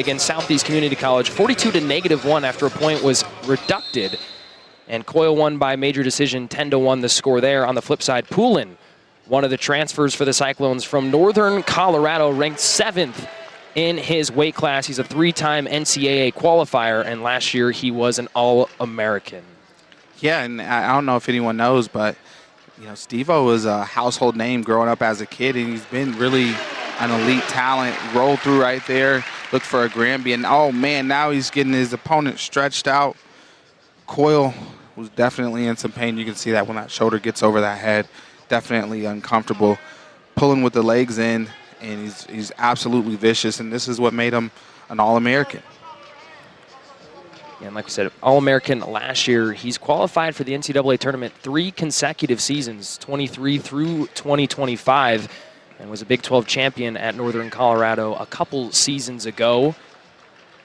against Southeast Community College, 42 to -1 after a point was reducted. And Coyle won by major decision, 10-1 the score there. On the flip side, Poulin, one of the transfers for the Cyclones from Northern Colorado, ranked 7th in his weight class. He's a 3-time NCAA qualifier, and last year he was an All-American. Yeah, and I don't know if anyone knows, but Steve-O was a household name growing up as a kid, and he's been really an elite talent. Rolled through right there, looked for a Granby, and oh man, now he's getting his opponent stretched out. Coyle was definitely in some pain. You can see that when that shoulder gets over that head, definitely uncomfortable. Pulling with the legs in, and he's absolutely vicious, and this is what made him an All-American. And like I said, All-American last year. He's qualified for the NCAA tournament 3 consecutive seasons, 23 through 2025, and was a Big 12 champion at Northern Colorado a couple seasons ago.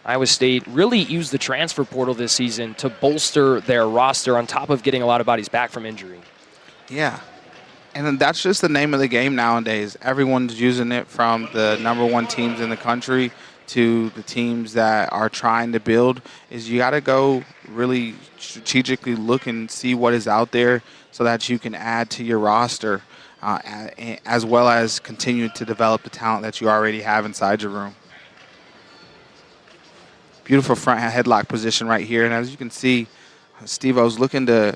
Iowa State really used the transfer portal this season to bolster their roster on top of getting a lot of bodies back from injury. Yeah, and then that's just the name of the game nowadays. Everyone's using it, from the #1 teams in the country to the teams that are trying to build. Is you got to go really strategically look and see what is out there so that you can add to your roster, as well as continue to develop the talent that you already have inside your room. Beautiful front headlock position right here, and as you can see, Steve-O's looking to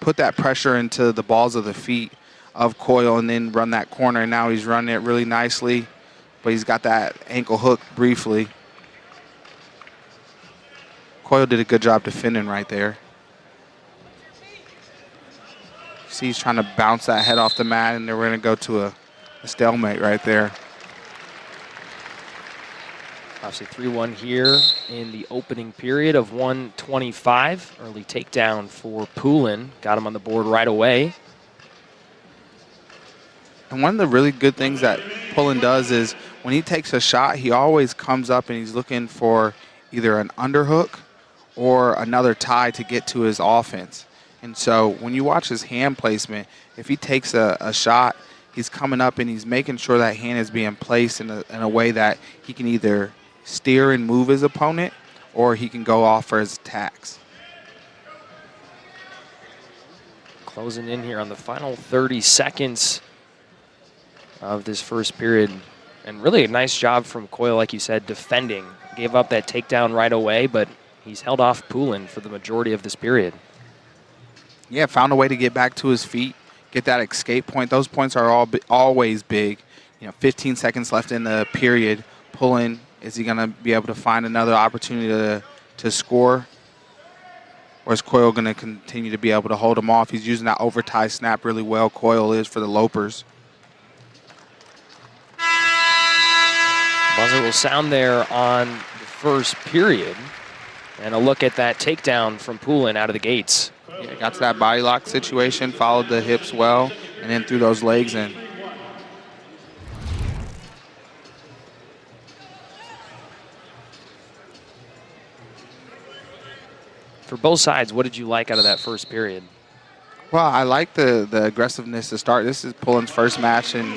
put that pressure into the balls of the feet of Coyle and then run that corner. And now he's running it really nicely, but he's got that ankle hook briefly. Coyle did a good job defending right there. See, he's trying to bounce that head off the mat, and they're going to go to a stalemate right there. Obviously 3-1 here in the opening period of 1:25. Early takedown for Poulin. Got him on the board right away. And one of the really good things that Poulin does is when he takes a shot, he always comes up and he's looking for either an underhook or another tie to get to his offense. And so when you watch his hand placement, if he takes a shot, he's coming up and he's making sure that hand is being placed in a way that he can either steer and move his opponent, or he can go off for his attacks. Closing in here on the final 30 seconds of this first period. And really a nice job from Coyle, like you said, defending. Gave up that takedown right away, but he's held off Poulin for the majority of this period. Yeah, found a way to get back to his feet, get that escape point. Those points are always big. 15 seconds left in the period. Poulin, is he going to be able to find another opportunity to score? Or is Coyle going to continue to be able to hold him off? He's using that over-tie snap really well, Coyle is, for the Lopers. Buzzer will sound there on the first period. And a look at that takedown from Poulin out of the gates. Yeah, got to that body lock situation, followed the hips well, and then threw those legs in. For both sides, what did you like out of that first period? Well, I like the aggressiveness to start. This is Poulin's first match, and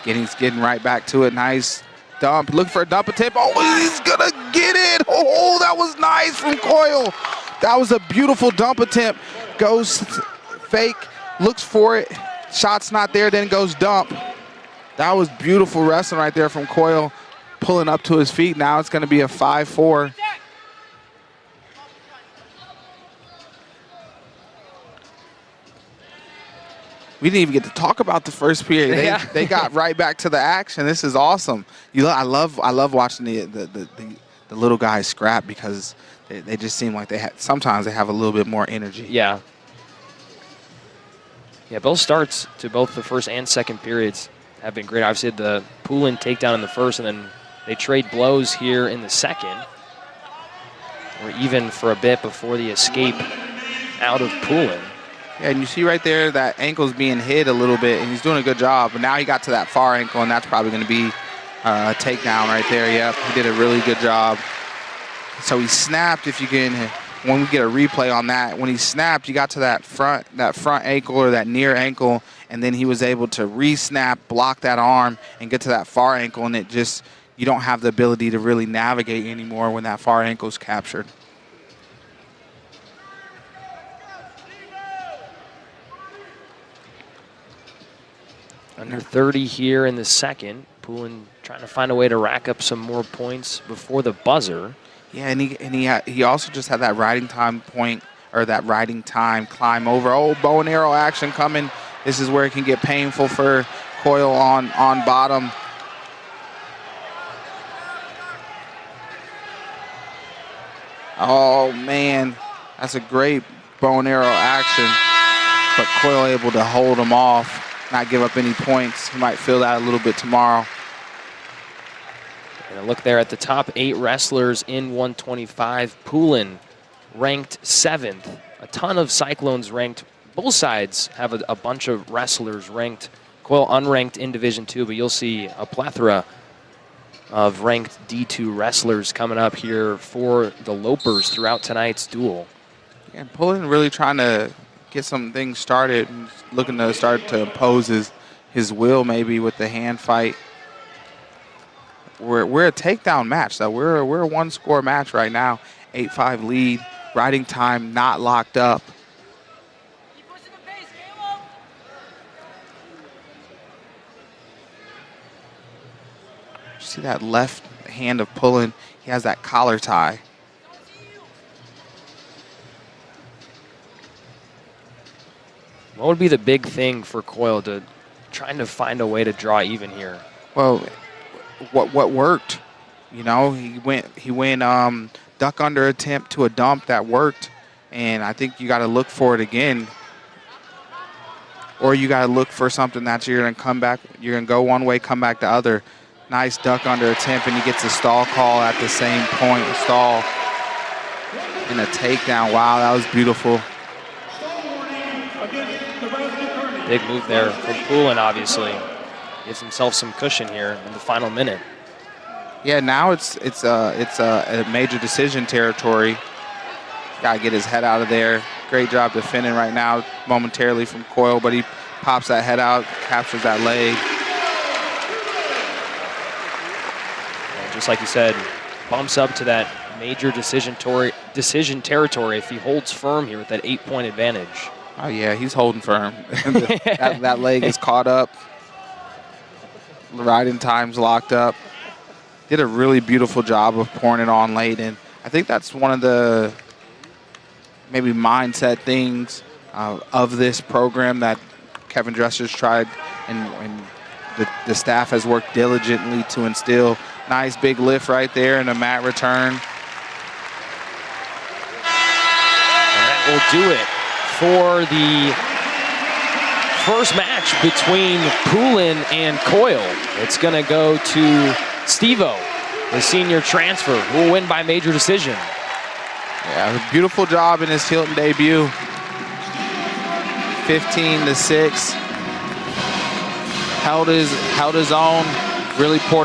he's getting right back to it. Nice dump. Look for a dump attempt. Oh, he's going to get it. Oh, that was nice from Coyle. That was a beautiful dump attempt. Goes fake, looks for it. Shot's not there, then goes dump. That was beautiful wrestling right there from Coyle, pulling up to his feet. Now it's going to be a 5-4. We didn't even get to talk about the first period. They got right back to the action. This is awesome. I love watching the little guys scrap, because they just seem like sometimes they have a little bit more energy. Yeah. Yeah, both starts to both the first and second periods have been great. Obviously, the Poulin takedown in the first, and then they trade blows here in the second. Or even for a bit before the escape out of Poulin. Yeah, and you see right there that ankle's being hit a little bit, and he's doing a good job. But now he got to that far ankle, and that's probably going to be a takedown right there. Yep, he did a really good job. So he snapped, if you can, when we get a replay on that, when he snapped, you got to that front ankle or that near ankle, and then he was able to re-snap, block that arm, and get to that far ankle, and it just you don't have the ability to really navigate anymore when that far ankle is captured. Under 30 here in the second. Poulin trying to find a way to rack up some more points before the buzzer. Yeah, and he also just had that riding time point, or that riding time climb over. Oh, bow and arrow action coming. This is where it can get painful for Coyle on bottom. Oh, man. That's a great bow and arrow action. But Coyle able to hold him off, not give up any points. He might feel that a little bit tomorrow. And a look there at the top 8 wrestlers in 125. Poulin ranked 7th. A ton of Cyclones ranked. Both sides have a bunch of wrestlers ranked. Coyle unranked in Division II, but you'll see a plethora of ranked D2 wrestlers coming up here for the Lopers throughout tonight's duel. And Poulin really trying to get some things started, and looking to start to impose his will maybe with the hand fight. We're a takedown match, so we're a 1-score match right now. 8-5 lead. Riding time not locked up. See that left hand of Poulin? He has that collar tie. What would be the big thing for Coyle to trying to find a way to draw even here? Well, what worked? You know, he went duck under attempt to a dump that worked, and I think you got to look for it again, or you got to look for something that you're gonna come back. You're gonna go one way, come back the other. Nice duck under attempt, and he gets a stall call at the same point. A stall and a takedown. Wow, that was beautiful. Big move there from Poulin, obviously. Gives himself some cushion here in the final minute. Yeah, now it's a major decision territory. Got to get his head out of there. Great job defending right now momentarily from Coyle, but he pops that head out, captures that leg. And just like you said, bumps up to that major decision territory if he holds firm here with that 8-point advantage. Oh, yeah, he's holding firm. that leg is caught up. Riding time's locked up. Did a really beautiful job of pouring it on late, and I think that's one of the maybe mindset things of this program that Kevin Dresser's tried, and the staff has worked diligently to instill. Nice big lift right there and a mat return. And that will do it for the first match between Poulin and Coyle. It's going to go to Steve-O, the senior transfer, who will win by major decision. Yeah, beautiful job in his Hilton debut. 15-6. Held his own. Really poured